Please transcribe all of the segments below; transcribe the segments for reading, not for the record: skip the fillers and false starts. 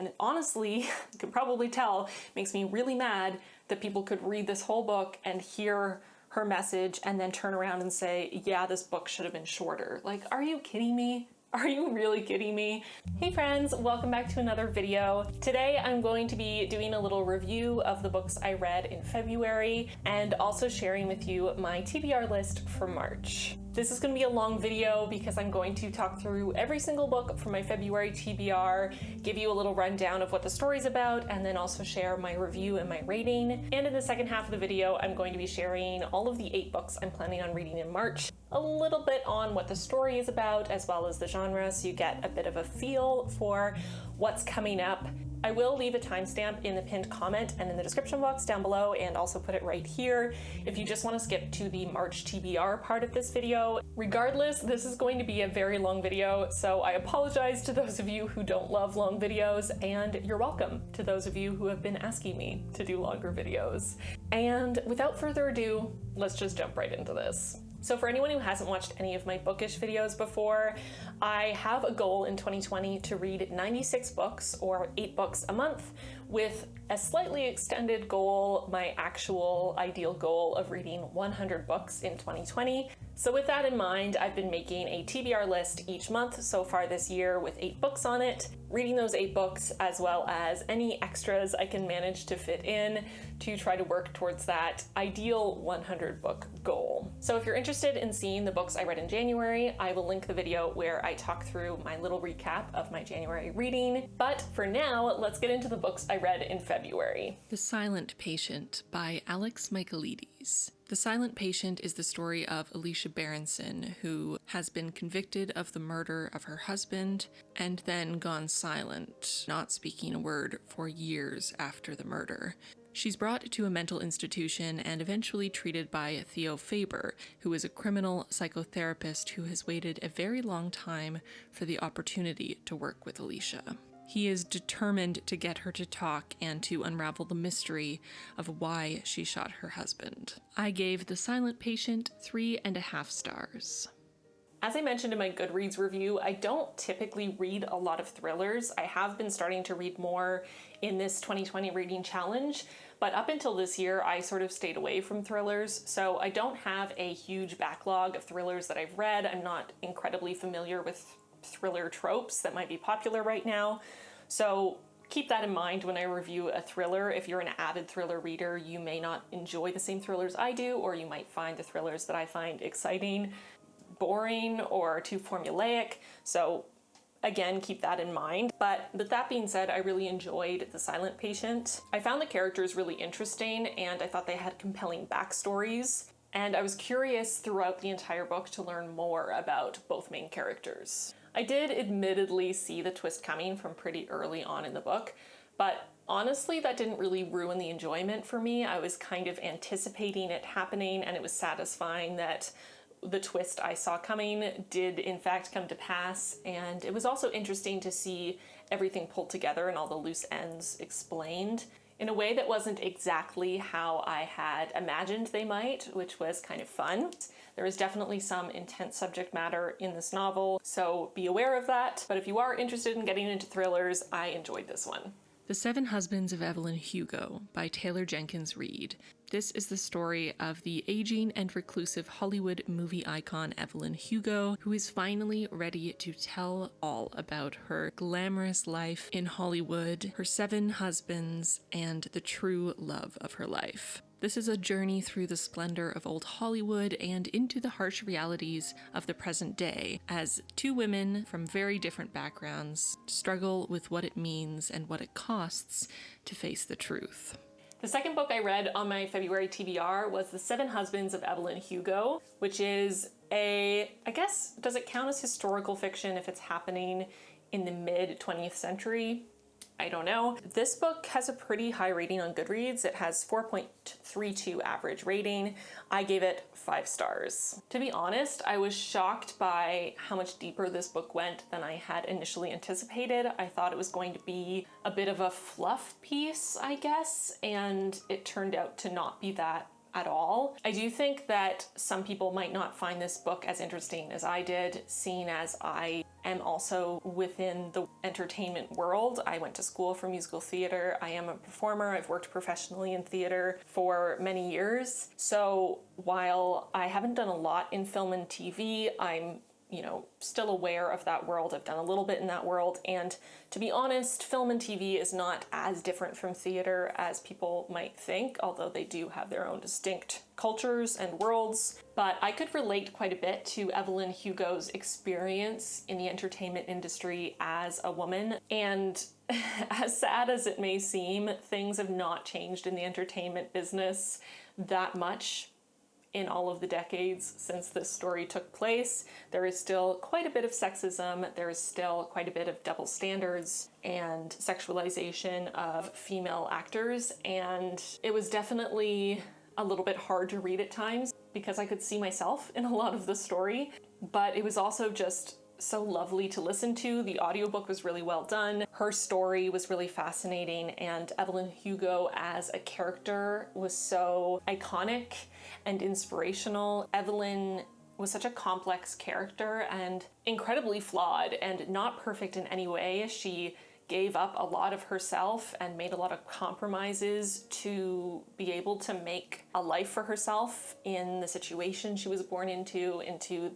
And honestly, you can probably tell, makes me really mad that people could read this whole book and hear her message and then turn around and say, yeah, this book should have been shorter. Like, are you kidding me? Are you really kidding me? Hey friends, welcome back to another video. Today I'm going to be doing a little review of the books I read in February and also sharing with you my TBR list for March. This is going to be a long video because I'm going to talk through every single book from my February TBR, give you a little rundown of what the story's about, and then also share my review and my rating. And in the second half of the video, I'm going to be sharing all of the 8 books I'm planning on reading in March, a little bit on what the story is about, as well as the genre, so you get a bit of a feel for what's coming up. I will leave a timestamp in the pinned comment and in the description box down below, and also put it right here if you just want to skip to the March TBR part of this video. Regardless, this is going to be a very long video, so I apologize to those of you who don't love long videos, and you're welcome to those of you who have been asking me to do longer videos. And without further ado, let's just jump right into this. So for anyone who hasn't watched any of my bookish videos before, I have a goal in 2020 to read 96 books, or 8 books a month, with a slightly extended goal, my actual ideal goal of reading 100 books in 2020. So with that in mind, I've been making a TBR list each month so far this year with 8 books on it, reading those 8 books as well as any extras I can manage to fit in to try to work towards that ideal 100 book goal. So if you're interested in seeing the books I read in January, I will link the video where I talk through my little recap of my January reading. But for now, let's get into the books I read in February. The Silent Patient by Alex Michaelides. The Silent Patient is the story of Alicia Berenson, who has been convicted of the murder of her husband and then gone silent, not speaking a word for years after the murder. She's brought to a mental institution and eventually treated by Theo Faber, who is a criminal psychotherapist who has waited a very long time for the opportunity to work with Alicia. He is determined to get her to talk and to unravel the mystery of why she shot her husband. I gave The Silent Patient 3.5 stars. As I mentioned in my Goodreads review, I don't typically read a lot of thrillers. I have been starting to read more in this 2020 reading challenge, but up until this year, I sort of stayed away from thrillers, so I don't have a huge backlog of thrillers that I've read. I'm not incredibly familiar with thriller tropes that might be popular right now, so keep that in mind when I review a thriller. If you're an avid thriller reader, you may not enjoy the same thrillers I do, or you might find the thrillers that I find exciting boring or too formulaic. So again, keep that in mind. But with that being said, I really enjoyed The Silent Patient. I found the characters really interesting, and I thought they had compelling backstories. And I was curious throughout the entire book to learn more about both main characters. I did admittedly see the twist coming from pretty early on in the book, but honestly, that didn't really ruin the enjoyment for me. I was kind of anticipating it happening, and it was satisfying that the twist I saw coming did in fact come to pass. And it was also interesting to see everything pulled together and all the loose ends explained in a way that wasn't exactly how I had imagined they might, which was kind of fun. There is definitely some intense subject matter in this novel, so be aware of that. But if you are interested in getting into thrillers, I enjoyed this one. The Seven Husbands of Evelyn Hugo by Taylor Jenkins Reid. This is the story of the aging and reclusive Hollywood movie icon Evelyn Hugo, who is finally ready to tell all about her glamorous life in Hollywood, her 7 husbands, and the true love of her life. This is a journey through the splendor of old Hollywood and into the harsh realities of the present day, as 2 women from very different backgrounds struggle with what it means and what it costs to face the truth. The second book I read on my February TBR was The Seven Husbands of Evelyn Hugo, which is I guess, does it count as historical fiction if it's happening in the mid-20th century? I don't know. This book has a pretty high rating on Goodreads. It has 4.32 average rating. I gave it 5 stars. To be honest, I was shocked by how much deeper this book went than I had initially anticipated. I thought it was going to be a bit of a fluff piece, I guess, and it turned out to not be that at all. I do think that some people might not find this book as interesting as I did, seeing as I am also within the entertainment world. I went to school for musical theater. I am a performer. I've worked professionally in theater for many years. So while I haven't done a lot in film and TV, I'm still aware of that world. I've done a little bit in that world. And to be honest, film and TV is not as different from theater as people might think, although they do have their own distinct cultures and worlds. But I could relate quite a bit to Evelyn Hugo's experience in the entertainment industry as a woman. And as sad as it may seem, things have not changed in the entertainment business that much in all of the decades since this story took place. There is still quite a bit of sexism, there is still quite a bit of double standards and sexualization of female actors, and it was definitely a little bit hard to read at times because I could see myself in a lot of the story, but it was also just so lovely to listen to. The audiobook was really well done. Her story was really fascinating, and Evelyn Hugo as a character was so iconic and inspirational. Evelyn was such a complex character and incredibly flawed and not perfect in any way. She gave up a lot of herself and made a lot of compromises to be able to make a life for herself in the situation she was born into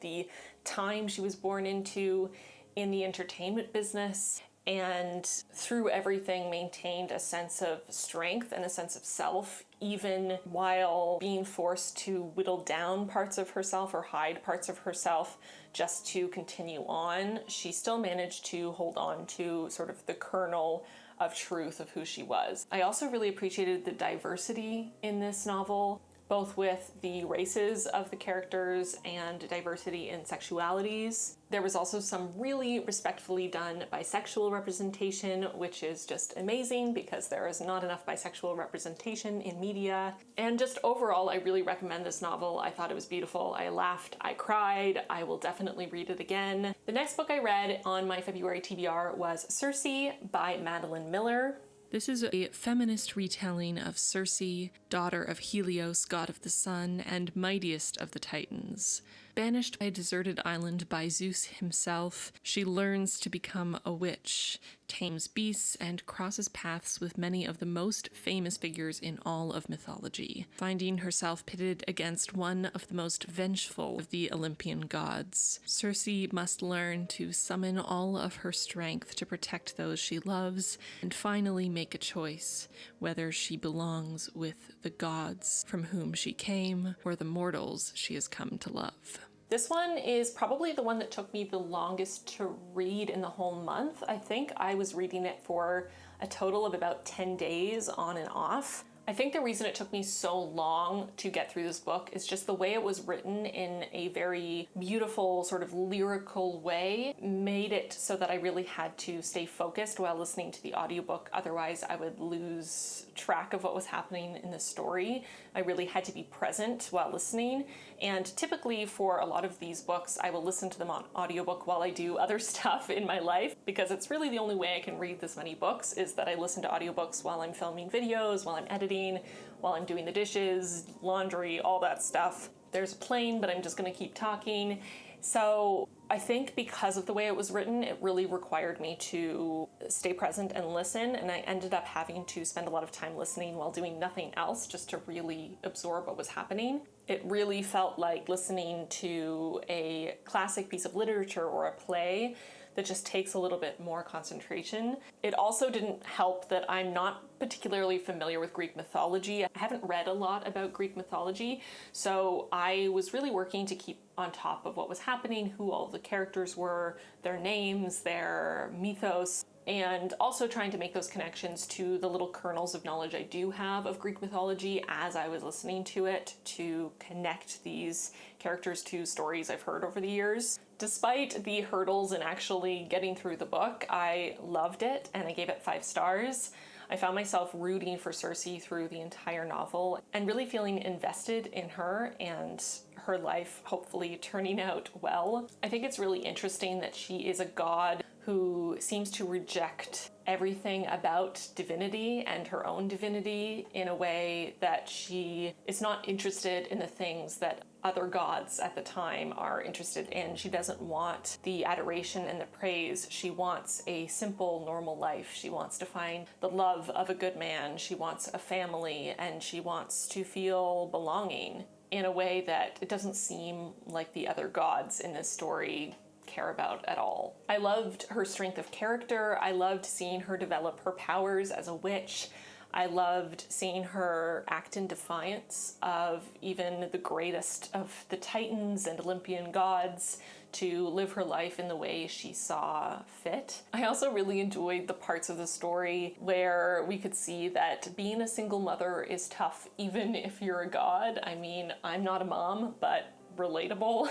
the time she was born into, in the entertainment business, and through everything maintained a sense of strength and a sense of self, even while being forced to whittle down parts of herself or hide parts of herself just to continue on. She still managed to hold on to sort of the kernel of truth of who she was. I also really appreciated the diversity in this novel, both with the races of the characters and diversity in sexualities. There was also some really respectfully done bisexual representation, which is just amazing because there is not enough bisexual representation in media. And just overall, I really recommend this novel. I thought it was beautiful. I laughed, I cried. I will definitely read it again. The next book I read on my February TBR was Cersei by Madeline Miller. This is a feminist retelling of Cersei, daughter of Helios, god of the sun, and mightiest of the Titans. Banished by a deserted island by Zeus himself, she learns to become a witch, tames beasts, and crosses paths with many of the most famous figures in all of mythology, finding herself pitted against one of the most vengeful of the Olympian gods. Cersei must learn to summon all of her strength to protect those she loves, and finally make a choice, whether she belongs with the gods from whom she came, or the mortals she has come to love. This one is probably the one that took me the longest to read in the whole month. I think I was reading it for a total of about 10 days on and off. I think the reason it took me so long to get through this book is just the way it was written in a very beautiful, sort of lyrical way, made it so that I really had to stay focused while listening to the audiobook. Otherwise, I would lose track of what was happening in the story. I really had to be present while listening. And typically for a lot of these books, I will listen to them on audiobook while I do other stuff in my life, because it's really the only way I can read this many books is that I listen to audiobooks while I'm filming videos, while I'm editing, while I'm doing the dishes, laundry, all that stuff. There's a plane, but I'm just gonna keep talking. So I think because of the way it was written, it really required me to stay present and listen, and I ended up having to spend a lot of time listening while doing nothing else just to really absorb what was happening. It really felt like listening to a classic piece of literature or a play that just takes a little bit more concentration. It also didn't help that I'm not particularly familiar with Greek mythology. I haven't read a lot about Greek mythology, so I was really working to keep on top of what was happening, who all the characters were, their names, their mythos, and also trying to make those connections to the little kernels of knowledge I do have of Greek mythology as I was listening to it, to connect these characters to stories I've heard over the years. Despite the hurdles in actually getting through the book, I loved it and I gave it 5 stars. I found myself rooting for Cersei through the entire novel and really feeling invested in her and her life hopefully turning out well. I think it's really interesting that she is a god who seems to reject everything about divinity and her own divinity in a way that she is not interested in the things that other gods at the time are interested in. She doesn't want the adoration and the praise. She wants a simple, normal life. She wants to find the love of a good man. She wants a family, and she wants to feel belonging in a way that it doesn't seem like the other gods in this story care about at all. I loved her strength of character. I loved seeing her develop her powers as a witch. I loved seeing her act in defiance of even the greatest of the Titans and Olympian gods, to live her life in the way she saw fit. I also really enjoyed the parts of the story where we could see that being a single mother is tough, even if you're a god. I mean, I'm not a mom, but relatable.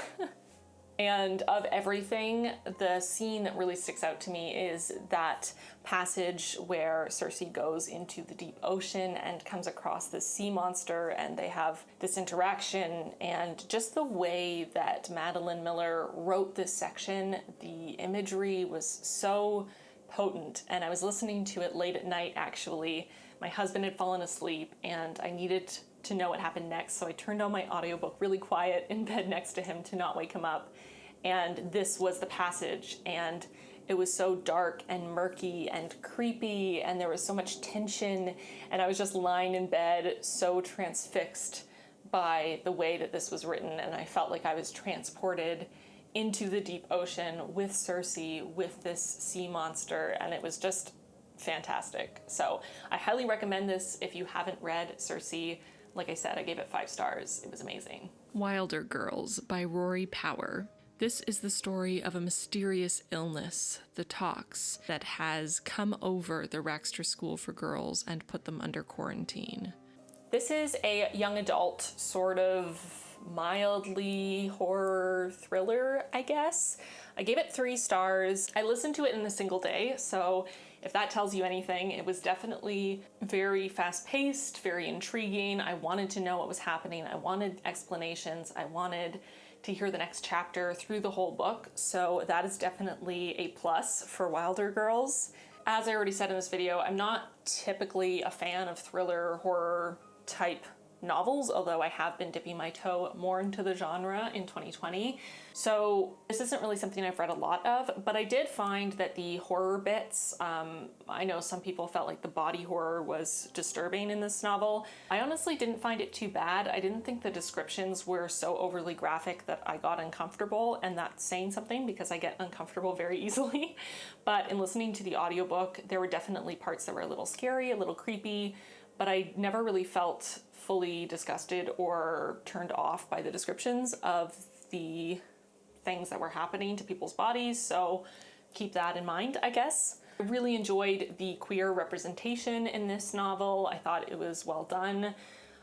And of everything, the scene that really sticks out to me is that passage where Cersei goes into the deep ocean and comes across this sea monster, and they have this interaction. And just the way that Madeline Miller wrote this section, the imagery was so potent. And I was listening to it late at night, actually. My husband had fallen asleep and I needed to know what happened next, so I turned on my audiobook really quiet in bed next to him to not wake him up. And this was the passage, and it was so dark and murky and creepy, and there was so much tension, and I was just lying in bed so transfixed by the way that this was written, and I felt like I was transported into the deep ocean with Cersei, with this sea monster, and it was just fantastic. So I highly recommend this if you haven't read Cersei. Like I said, I gave it 5 stars. It was amazing. Wilder Girls by Rory Power. This is the story of a mysterious illness, the Tox, that has come over the Raxter School for Girls and put them under quarantine. This is a young adult, sort of mildly horror thriller, I guess. I gave it 3 stars. I listened to it in a single day, so if that tells you anything, it was definitely very fast-paced, very intriguing. I wanted to know what was happening. I wanted explanations. I wanted to hear the next chapter through the whole book, so that is definitely a plus for Wilder Girls. As I already said in this video, I'm not typically a fan of thriller, horror type novels, although I have been dipping my toe more into the genre in 2020. So this isn't really something I've read a lot of, but I did find that the horror bits, I know some people felt like the body horror was disturbing in this novel. I honestly didn't find it too bad. I didn't think the descriptions were so overly graphic that I got uncomfortable, and that's saying something because I get uncomfortable very easily. But in listening to the audiobook, there were definitely parts that were a little scary, a little creepy, but I never really felt fully disgusted or turned off by the descriptions of the things that were happening to people's bodies, so keep that in mind, I guess. I really enjoyed the queer representation in this novel. I thought it was well done.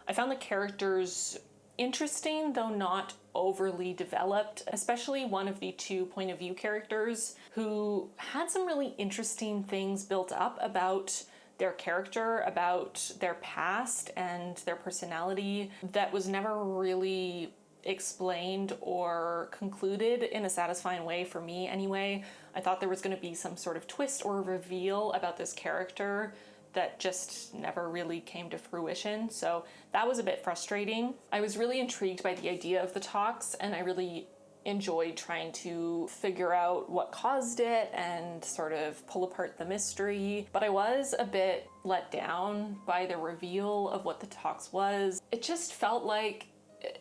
I found the characters interesting, though not overly developed, especially one of the 2 point of view characters who had some really interesting things built up about their character, about their past and their personality that was never really explained or concluded in a satisfying way for me anyway. I thought there was going to be some sort of twist or reveal about this character that just never really came to fruition, so that was a bit frustrating. I was really intrigued by the idea of the Tox, and I really enjoyed trying to figure out what caused it and sort of pull apart the mystery, but I was a bit let down by the reveal of what the Tox was. It just felt like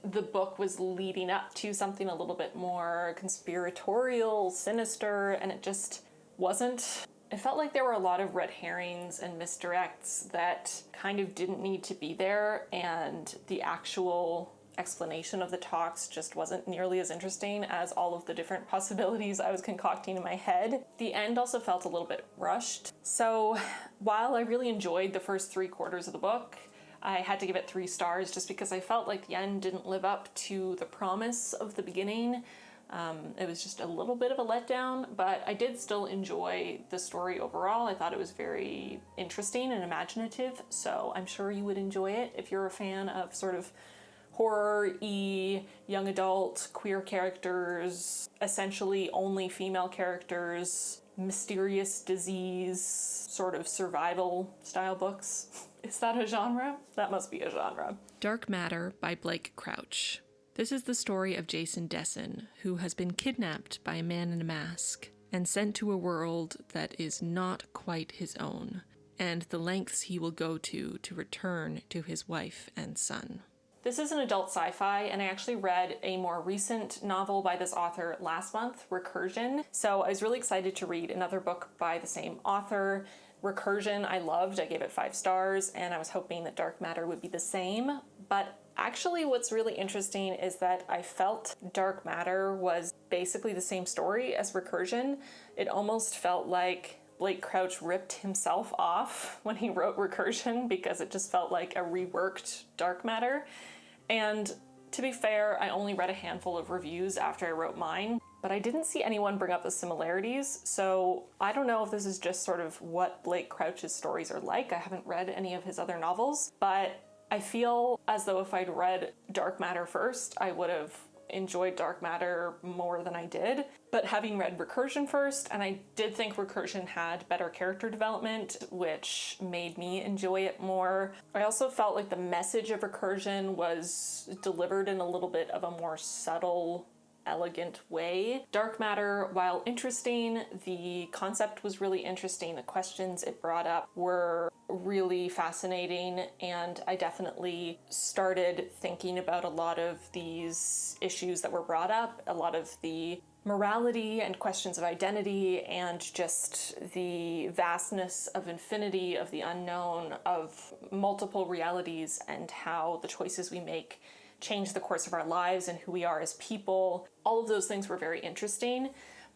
the book was leading up to something a little bit more conspiratorial, sinister, and it just wasn't. It felt like there were a lot of red herrings and misdirects that kind of didn't need to be there, and the actual explanation of the Tox just wasn't nearly as interesting as all of the different possibilities I was concocting in my head. The end also felt a little bit rushed. So while I really enjoyed the first 3/4 of the book, I had to give it 3 stars just because I felt like the end didn't live up to the promise of the beginning. It was just a little bit of a letdown, but I did still enjoy the story overall. I thought it was very interesting imaginative, so I'm sure you would enjoy it if you're a fan of sort of horror-y, young adult, queer characters, essentially only female characters, mysterious disease, sort of survival style books. Is that a genre? That must be a genre. Dark Matter by Blake Crouch. This is the story of Jason Dessen, who has been kidnapped by a man in a mask and sent to a world that is not quite his own, and the lengths he will go to return to his wife and son. This is an adult sci-fi, and I actually read a more recent novel by this author last month, Recursion. So I was really excited to read another book by the same author. Recursion I loved, I gave it 5 stars, and I was hoping that Dark Matter would be the same. But actually what's really interesting is that I felt Dark Matter was basically the same story as Recursion. It almost felt like Blake Crouch ripped himself off when he wrote Recursion, because it just felt like a reworked Dark Matter. And to be fair, I only read a handful of reviews after I wrote mine, but I didn't see anyone bring up the similarities, so I don't know if this is just sort of what Blake Crouch's stories are like. I haven't read any of his other novels, but I feel as though if I'd read Dark Matter first, I would have enjoyed Dark Matter more than I did. But having read Recursion first, and I did think Recursion had better character development, which made me enjoy it more. I also felt like the message of Recursion was delivered in a little bit of a more subtle, elegant way. Dark Matter, while interesting, the concept was really interesting. The questions it brought up were really fascinating, and I definitely started thinking about a lot of these issues that were brought up, a lot of the morality and questions of identity, and just the vastness of infinity, of the unknown, of multiple realities, and how the choices we make change the course of our lives and who we are as people. All of those things were very interesting,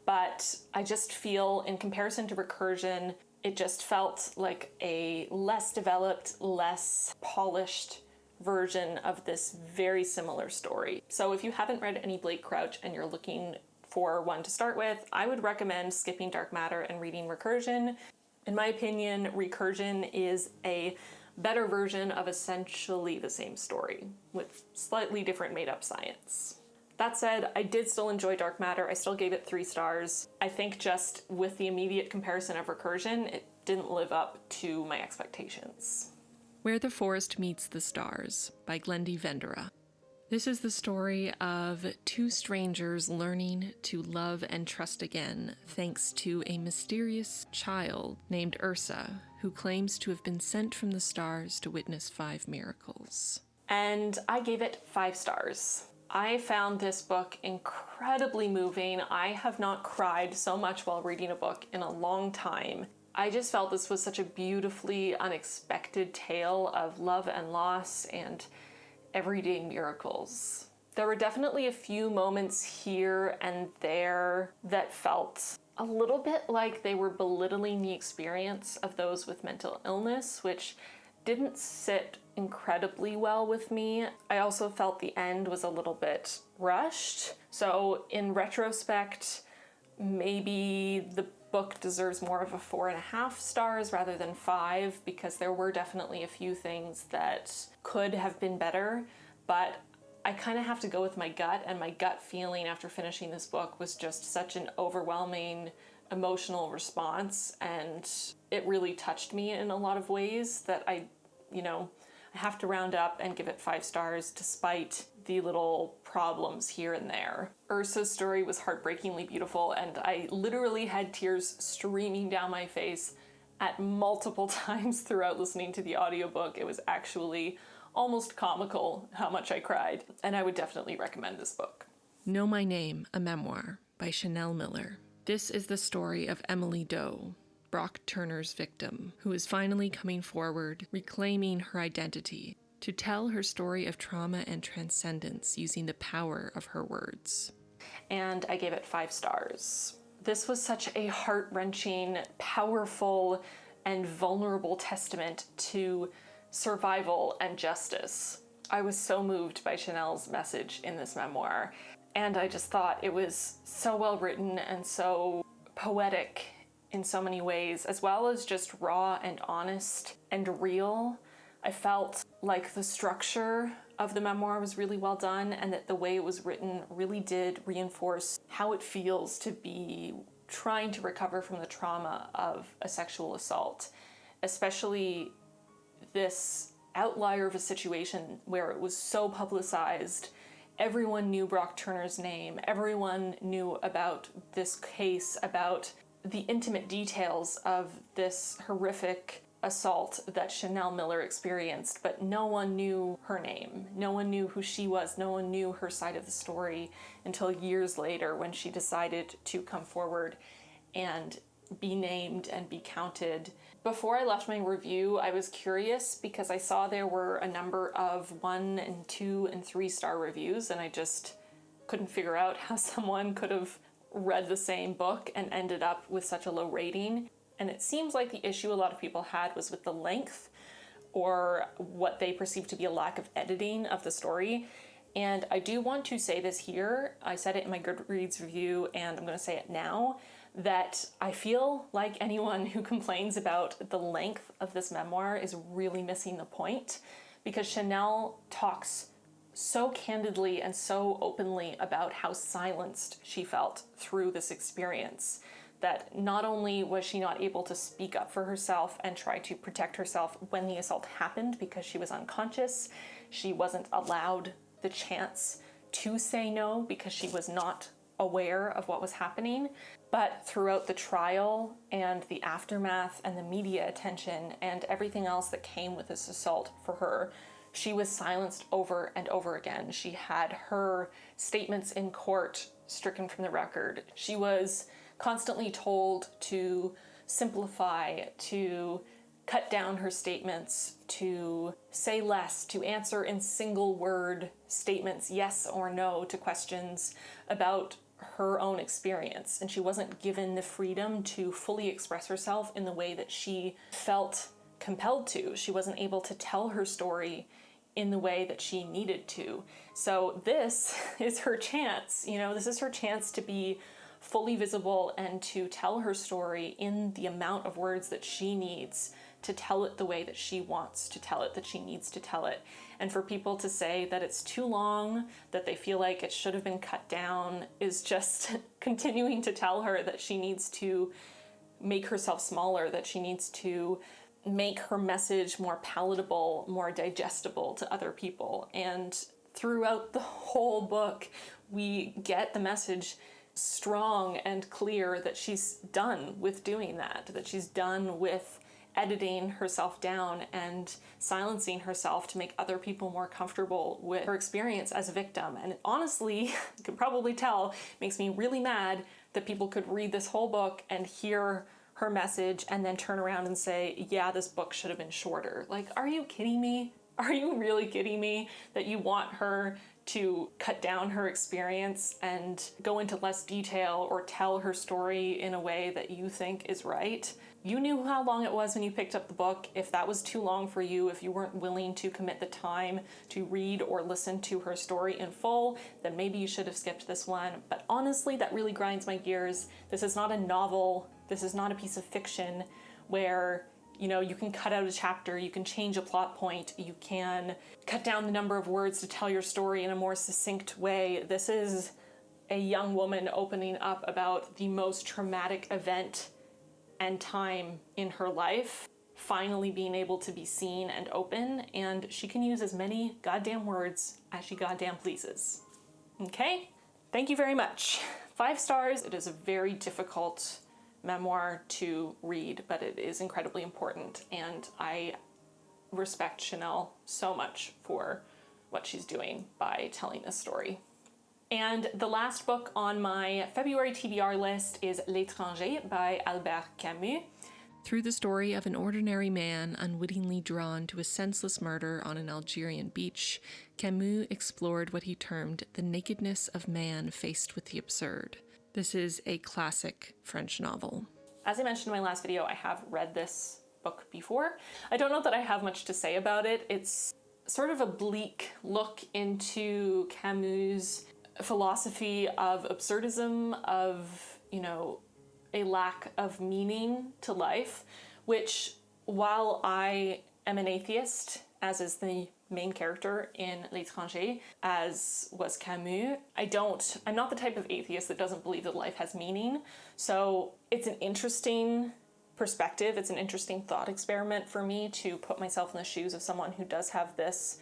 but I just feel, in comparison to Recursion, it just felt like a less developed, less polished version of this very similar story. So if you haven't read any Blake Crouch and you're looking for one to start with, I would recommend skipping Dark Matter and reading Recursion. In my opinion, Recursion is a better version of essentially the same story with slightly different made-up science. That said, I did still enjoy Dark Matter. I still gave it 3 stars. I think just with the immediate comparison of Recursion, it didn't live up to my expectations. Where the Forest Meets the Stars by Glendy Vendera. This is the story of 2 strangers learning to love and trust again thanks to a mysterious child named Ursa, who claims to have been sent from the stars to witness 5 miracles. And I gave it 5 stars. I found this book incredibly moving. I have not cried so much while reading a book in a long time. I just felt this was such a beautifully unexpected tale of love and loss and everyday miracles. There were definitely a few moments here and there that felt a little bit like they were belittling the experience of those with mental illness, which didn't sit incredibly well with me. I also felt the end was a little bit rushed. So in retrospect, maybe the book deserves more of a 4.5 stars rather than 5, because there were definitely a few things that could have been better, but I kind of have to go with my gut, and my gut feeling after finishing this book was just such an overwhelming emotional response, and it really touched me in a lot of ways that I have to round up and give it 5 stars despite the little problems here and there. Ursa's story was heartbreakingly beautiful, and I literally had tears streaming down my face at multiple times throughout listening to the audiobook. It was actually almost comical how much I cried, and I would definitely recommend this book. Know My Name, a Memoir by Chanel Miller. This is the story of Emily Doe, Brock Turner's victim, who is finally coming forward, reclaiming her identity, to tell her story of trauma and transcendence using the power of her words. And I gave it 5 stars. This was such a heart-wrenching, powerful, and vulnerable testament to survival and justice. I was so moved by Chanel's message in this memoir, and I just thought it was so well written and so poetic in so many ways, as well as just raw and honest and real. I felt like the structure of the memoir was really well done, and that the way it was written really did reinforce how it feels to be trying to recover from the trauma of a sexual assault, especially this outlier of a situation where it was so publicized Everyone knew Brock Turner's name. Everyone knew about this case, about the intimate details of this horrific assault that Chanel Miller experienced, but no one knew her name. No one knew who she was. No one knew her side of the story until years later when she decided to come forward and be named and be counted. Before I left my review, I was curious because I saw there were a number of 1 and 2 and 3 star reviews, and I just couldn't figure out how someone could have read the same book and ended up with such a low rating. And it seems like the issue a lot of people had was with the length, or what they perceived to be a lack of editing of the story. And I do want to say this here. I said it in my Goodreads review, and I'm going to say it now, that I feel like anyone who complains about the length of this memoir is really missing the point, because Chanel talks so candidly and so openly about how silenced she felt through this experience, that not only was she not able to speak up for herself and try to protect herself when the assault happened because she was unconscious, she wasn't allowed the chance to say no because she was not aware of what was happening, but throughout the trial and the aftermath and the media attention and everything else that came with this assault for her, she was silenced over and over again. She had her statements in court stricken from the record. She was constantly told to simplify, to cut down her statements, to say less, to answer in single word statements, yes or no, to questions about her own experience. And she wasn't given the freedom to fully express herself in the way that she felt compelled to. She wasn't able to tell her story in the way that she needed to. So this is her chance, this is her chance to be fully visible and to tell her story in the amount of words that she needs to tell it the way that she wants to tell it, that she needs to tell it. And for people to say that it's too long, that they feel like it should have been cut down, is just continuing to tell her that she needs to make herself smaller, that she needs to make her message more palatable, more digestible to other people. And throughout the whole book, we get the message strong and clear that she's done with doing that she's done with editing herself down and silencing herself to make other people more comfortable with her experience as a victim. And honestly, you can probably tell, makes me really mad that people could read this whole book and hear her message and then turn around and say, yeah, this book should have been shorter. Like, are you kidding me? Are you really kidding me that you want her to cut down her experience and go into less detail or tell her story in a way that you think is right? You knew how long it was when you picked up the book. If that was too long for you, if you weren't willing to commit the time to read or listen to her story in full, then maybe you should have skipped this one. But honestly, that really grinds my gears. This is not a novel. This is not a piece of fiction where you can cut out a chapter, you can change a plot point, you can cut down the number of words to tell your story in a more succinct way. This is a young woman opening up about the most traumatic event and time in her life, finally being able to be seen and open, and she can use as many goddamn words as she goddamn pleases. Okay? Thank you very much. 5 stars. It is a very difficult memoir to read, but it is incredibly important, and I respect Chanel so much for what she's doing by telling this story. And the last book on my February TBR list is L'étranger by Albert Camus. Through the story of an ordinary man unwittingly drawn to a senseless murder on an Algerian beach, Camus explored what he termed the nakedness of man faced with the absurd. This is a classic French novel. As I mentioned in my last video, I have read this book before. I don't know that I have much to say about it. It's sort of a bleak look into Camus' philosophy of absurdism, of, a lack of meaning to life, which, while I am an atheist, as is the main character in L'étranger, as was Camus, I'm not the type of atheist that doesn't believe that life has meaning. So it's an interesting perspective. It's an interesting thought experiment for me to put myself in the shoes of someone who does have this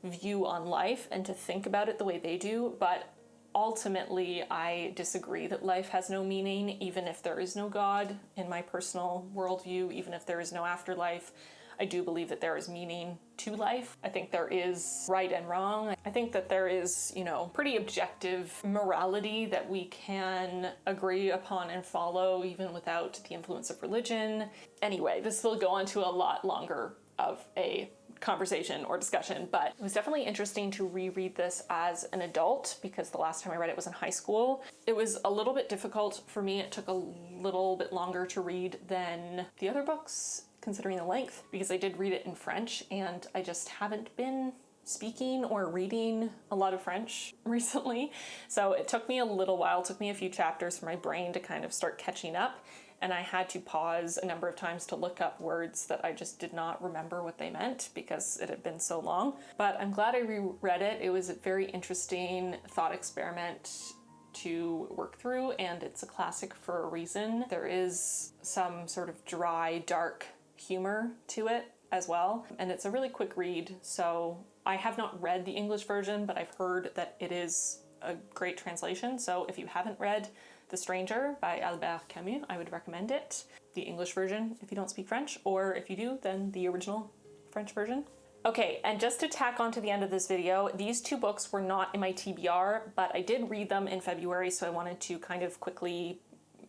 view on life and to think about it the way they do, but ultimately I disagree that life has no meaning, even if there is no God in my personal worldview, even if there is no afterlife. I do believe that there is meaning to life. I think there is right and wrong. I think that there is, pretty objective morality that we can agree upon and follow even without the influence of religion. Anyway, this will go on to a lot longer of a conversation or discussion, but it was definitely interesting to reread this as an adult because the last time I read it was in high school. It was a little bit difficult for me. It took a little bit longer to read than the other books, considering the length, because I did read it in French and I just haven't been speaking or reading a lot of French recently. So it took me a little while, it took me a few chapters for my brain to kind of start catching up. And I had to pause a number of times to look up words that I just did not remember what they meant because it had been so long. But I'm glad I reread it. It was a very interesting thought experiment to work through, and it's a classic for a reason. There is some sort of dry, dark humor to it as well, and it's a really quick read. So I have not read the English version, but I've heard that it is a great translation. So if you haven't read The Stranger by Albert Camus, I would recommend it. The English version if you don't speak French, or if you do, then the original French version. Okay, and just to tack on to the end of this video, these two books were not in my TBR, but I did read them in February, so I wanted to kind of quickly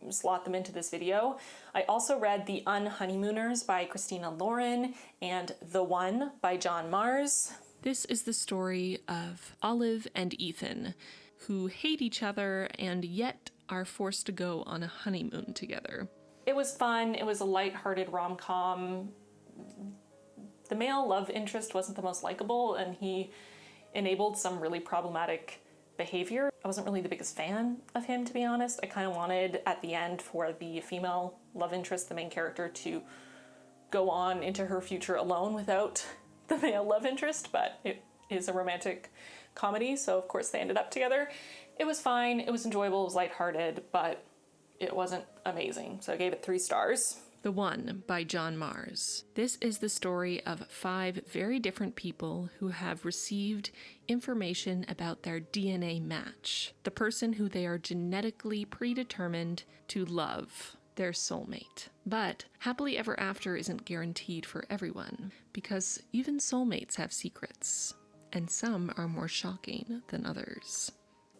slot them into this video. I also read The Unnie Mooners by Christina Lauren and TheOne by John Mars. This is the story of Olive and Ethan, who hate each other and yet are forced to go on a honeymoon together. It was fun. It was a lighthearted rom-com. The male love interest wasn't the most likable, and he enabled some really problematic behavior. I wasn't really the biggest fan of him, to be honest. I kind of wanted at the end for the female love interest, the main character, to go on into her future alone without the male love interest, but it is a romantic comedy, so of course they ended up together. It was fine, it was enjoyable, it was lighthearted, but it wasn't amazing, so I gave it 3 stars. TheOne by John Mars. This is the story of 5 very different people who have received information about their DNA match, the person who they are genetically predetermined to love, their soulmate. But happily ever after isn't guaranteed for everyone, because even soulmates have secrets, and some are more shocking than others.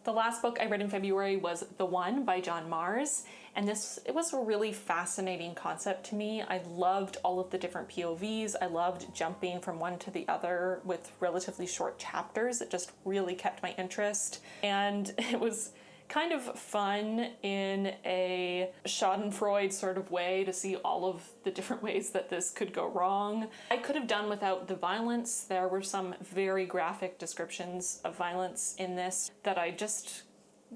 The last book I read in February was TheOne by John Mars, and it was a really fascinating concept to me. I loved all of the different POVs. I loved jumping from one to the other with relatively short chapters. It just really kept my interest, and it was kind of fun in a Schadenfreude sort of way to see all of the different ways that this could go wrong. I could have done without the violence. There were some very graphic descriptions of violence in this that I just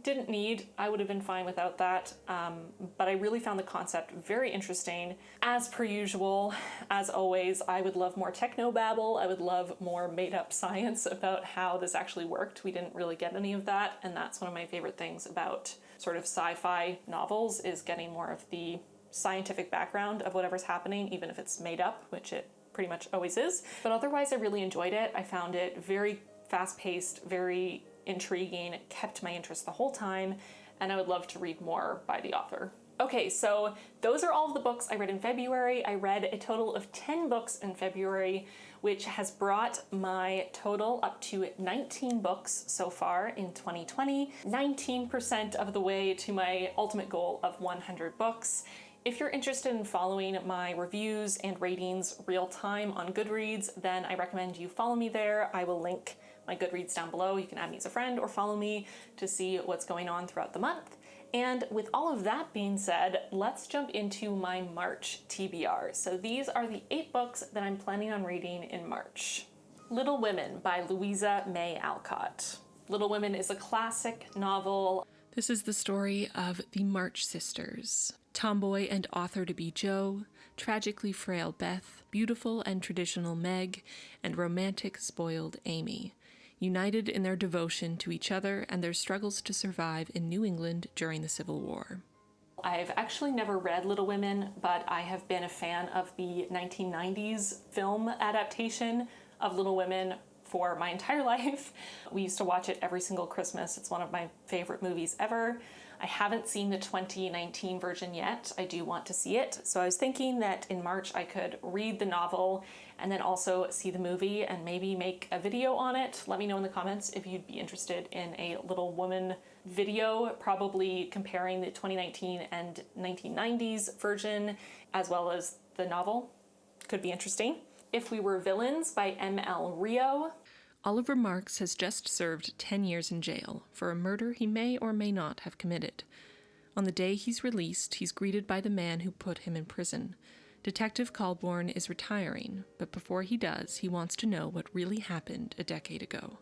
didn't need. I would have been fine without that, but I really found the concept very interesting. As per usual, as always, I would love more technobabble. I would love more made-up science about how this actually worked. We didn't really get any of that, and that's one of my favorite things about sort of sci-fi novels, is getting more of the scientific background of whatever's happening, even if it's made up, which it pretty much always is. But otherwise, I really enjoyed it. I found it very fast-paced, very intriguing. It kept my interest the whole time, and I would love to read more by the author. Okay, so those are all of the books I read in February. I read a total of 10 books in February, which has brought my total up to 19 books so far in 2020, 19% of the way to my ultimate goal of 100 books. If you're interested in following my reviews and ratings real time on Goodreads, then I recommend you follow me there. I will link my Goodreads down below. You can add me as a friend or follow me to see what's going on throughout the month. And with all of that being said, let's jump into my March TBR. So these are the 8 books that I'm planning on reading in March. Little Women by Louisa May Alcott. Little Women is a classic novel. This is the story of the March sisters. Tomboy and author-to-be Jo, tragically frail Beth, beautiful and traditional Meg, and romantic spoiled Amy, united in their devotion to each other and their struggles to survive in New England during the Civil War. I've actually never read Little Women, but I have been a fan of the 1990s film adaptation of Little Women for my entire life. We used to watch it every single Christmas. It's one of my favorite movies ever. I haven't seen the 2019 version yet. I do want to see it. So I was thinking that in March I could read the novel and then also see the movie and maybe make a video on it. Let me know in the comments if you'd be interested in a Little Woman video, probably comparing the 2019 and 1990s version as well as the novel. Could be interesting. If We Were Villains by M.L. Rio. Oliver Marks has just served 10 years in jail for a murder he may or may not have committed. On the day he's released, he's greeted by the man who put him in prison. Detective Colborne is retiring, but before he does, he wants to know what really happened a decade ago.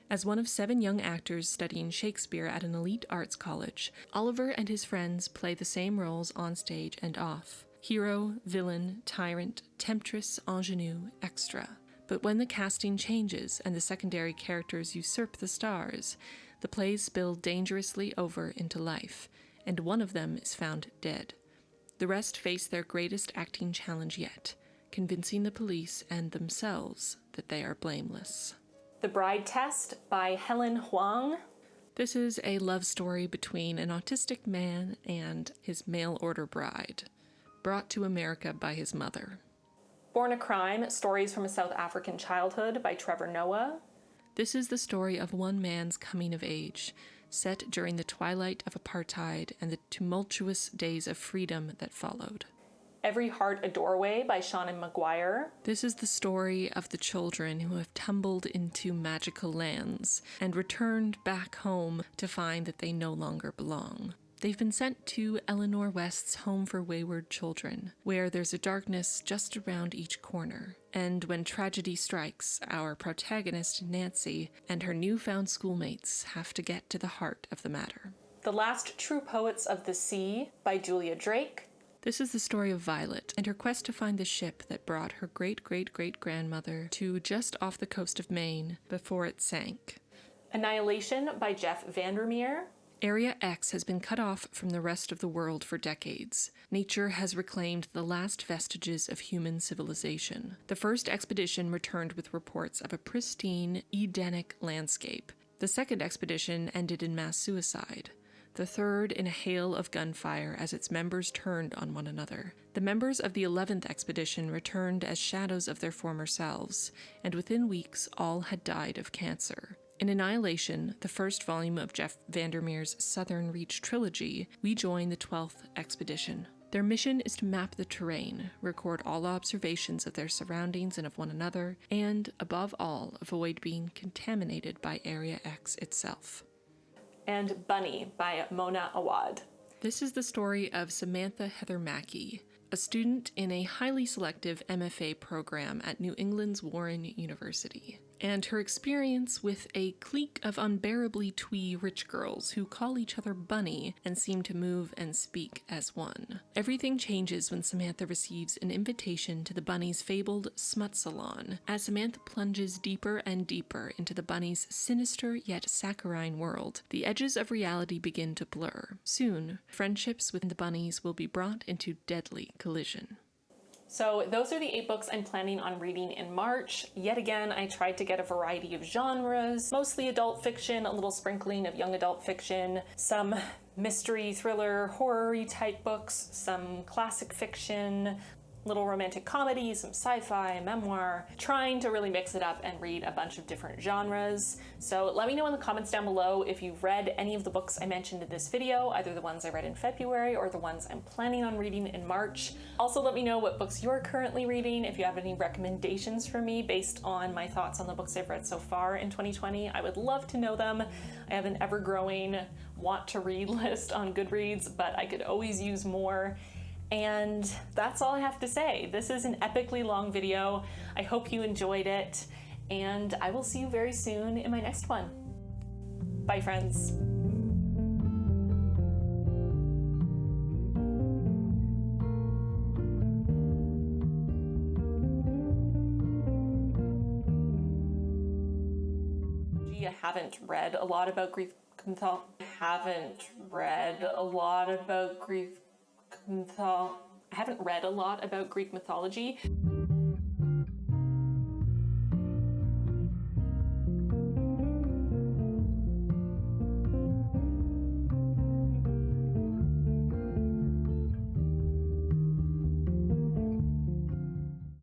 As one of 7 young actors studying Shakespeare at an elite arts college, Oliver and his friends play the same roles on stage and off: hero, villain, tyrant, temptress, ingenue, extra. But when the casting changes and the secondary characters usurp the stars, the plays spill dangerously over into life, and one of them is found dead. The rest face their greatest acting challenge yet, convincing the police and themselves that they are blameless. The Bride Test by Helen Huang. This is a love story between an autistic man and his mail-order bride, brought to America by his mother. Born a Crime, Stories from a South African Childhood by Trevor Noah. This is the story of one man's coming of age, set during the twilight of apartheid and the tumultuous days of freedom that followed. Every Heart a Doorway by Seanan McGuire. This is the story of the children who have tumbled into magical lands and returned back home to find that they no longer belong. They've been sent to Eleanor West's Home for Wayward Children, where there's a darkness just around each corner. And when tragedy strikes, our protagonist, Nancy, and her newfound schoolmates have to get to the heart of the matter. The Last True Poets of the Sea by Julia Drake. This is the story of Violet and her quest to find the ship that brought her great-great-great-grandmother to just off the coast of Maine before it sank. Annihilation by Jeff Vandermeer. Area X has been cut off from the rest of the world for decades. Nature has reclaimed the last vestiges of human civilization. The first expedition returned with reports of a pristine, Edenic landscape. The second expedition ended in mass suicide. The third in a hail of gunfire as its members turned on one another. The members of the 11th expedition returned as shadows of their former selves, and within weeks all had died of cancer. In Annihilation, the first volume of Jeff Vandermeer's Southern Reach trilogy, we join the 12th expedition. Their mission is to map the terrain, record all observations of their surroundings and of one another, and, above all, avoid being contaminated by Area X itself. And Bunny by Mona Awad. This is the story of Samantha Heather Mackey, a student in a highly selective MFA program at New England's Warren University, and her experience with a clique of unbearably twee rich girls who call each other Bunny and seem to move and speak as one. Everything changes when Samantha receives an invitation to the Bunny's fabled smut salon, as Samantha plunges deeper and deeper into the Bunny's sinister yet saccharine world. The edges of reality begin to blur. Soon, friendships with the Bunnies will be brought into deadly collision. So those are the 8 books I'm planning on reading in March. Yet again, I tried to get a variety of genres, mostly adult fiction, a little sprinkling of young adult fiction, some mystery, thriller, horror-y type books, some classic fiction, little romantic comedy, some sci-fi, memoir, trying to really mix it up and read a bunch of different genres. So let me know in the comments down below if you've read any of the books I mentioned in this video, either the ones I read in February or the ones I'm planning on reading in March. Also let me know what books you're currently reading, if you have any recommendations for me based on my thoughts on the books I've read so far in 2020. I would love to know them. I have an ever-growing want to read list on Goodreads, but I could always use more. And that's all I have to say. This is an epically long video. I hope you enjoyed it, and I will see you very soon in my next one. Bye, friends. I haven't read a lot about Greek mythology. I haven't read a lot about Greek mythology.